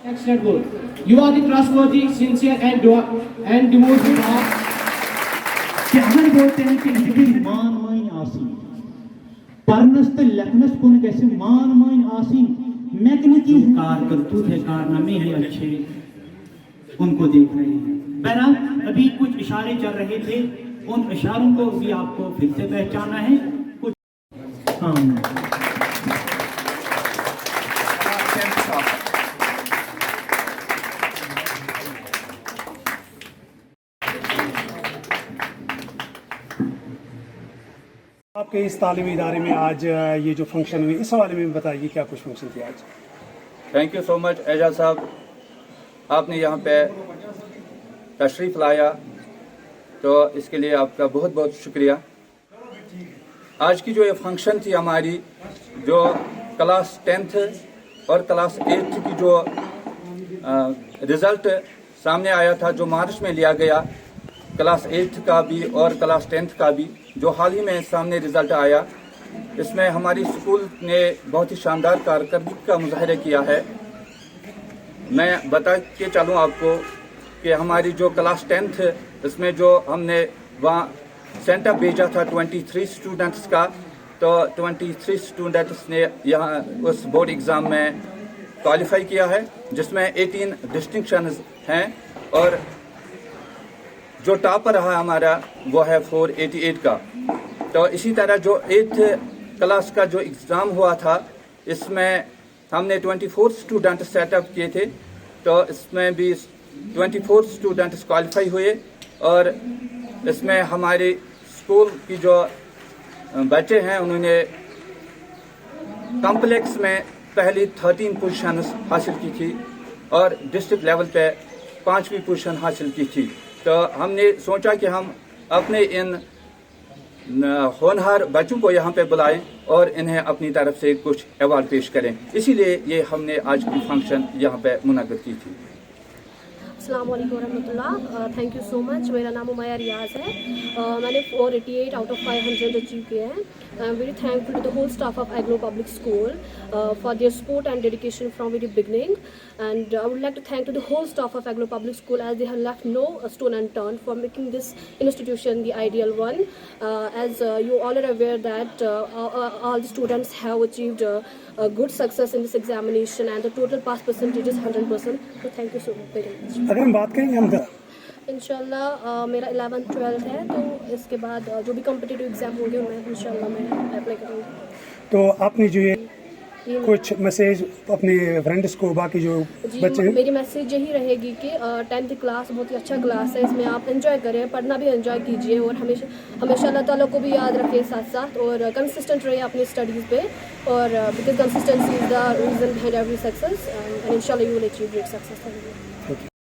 Excellent work. You are the trustworthy, sincere and devoted heart. हम बोलते हैं कि लिखिन मान माइन आसी पढ़नस तो लिखनस कुन कैसे मान माइन आसी मैग्नेटिक कारकर्तृत्व है कारनामे हैं अच्छे उनको देख रहे हैं। बहरहाल अभी कुछ इशारे चल रहे थे, उन इशारों को भी आपको फिर से पहचाना है। कुछ आपके इस तालीमी इदारे में आज ये जो फंक्शन हुई, इस हवाले में बताइए क्या कुछ फंक्शन थी आज। Thank you so much Ejaz साहब, आपने यहाँ पे तशरीफ़ लाया तो इसके लिए आपका बहुत बहुत शुक्रिया। आज की जो ये फंक्शन थी हमारी, जो क्लास 10th और क्लास 8th की जो रिज़ल्ट सामने आया था, जो मार्च में लिया गया, क्लास 8th का भी और क्लास 10th का भी जो हाल ही में सामने रिज़ल्ट आया, इसमें हमारी स्कूल ने बहुत ही शानदार कारकर्दगी का मुजाहरा किया है। मैं बता के चलूँ आपको कि हमारी जो क्लास 10th इसमें जो हमने वहाँ सेंटर भेजा था 23 स्टूडेंट्स का, तो 23 स्टूडेंट्स ने यहाँ उस बोर्ड एग्ज़ाम में क्वालिफाई किया है, जिसमें 18 डिस्टिंक्शंस हैं और जो टॉपर रहा हमारा वो है 488 का। तो इसी तरह जो 8th क्लास का जो एग्ज़ाम हुआ था, इसमें हमने 24 स्टूडेंट सेटअप किए थे, तो इसमें भी 24 स्टूडेंट्स क्वालिफाई हुए और इसमें हमारे स्कूल की जो बच्चे हैं उन्होंने कॉम्प्लेक्स में पहली 13 पोजीशंस हासिल की थी और डिस्ट्रिक्ट लेवल पे 5वीं पोजीशन हासिल की थी। तो हमने सोचा कि हम अपने इन होनहार बच्चों को यहाँ पे बुलाएं और इन्हें अपनी तरफ से कुछ अवार्ड पेश करें, इसीलिए ये हमने आज की फंक्शन यहाँ पे मुनक़्क़िद की थी। अस्सलाम वालेकुम रहमतुल्लाह। Thank you so much. मेरा नाम उमैया रियाज़ है। मैंने 488 आउट ऑफ 500 अचीव किए हैं। I am very thankful to the whole staff of Agro Public School for their support and dedication from very beginning, and I would like to thank to the whole staff of Aglo Public School, as they have left no stone unturned for making this institution the ideal one. As you all are aware that all the students have achieved a good success in this examination and the total pass percentage is 100%. So thank you so very much. अगर हम बात करेंगे हम इंशाल्लाह मेरा 11th 12th है, तो इसके बाद जो भी कॉम्पिटिटिव एग्ज़ाम होंगे उनमें इंशाल्लाह मैं अप्लाई करूँगी। तो आपने जो ये कुछ मैसेज अपने फ्रेंड्स को, बाकी जो बच्चे हैं, मेरी मैसेज यही रहेगी कि 10th क्लास बहुत ही अच्छा क्लास है, इसमें आप एंजॉय करें, पढ़ना भी एंजॉय कीजिए और हमेशा अल्लाह ताला को भी याद रखें साथ साथ, और कंसिस्टेंट रहे अपनी स्टडीज़ पे, और because consistency is the reason behind every success and इंशाल्लाह you will achieve great success.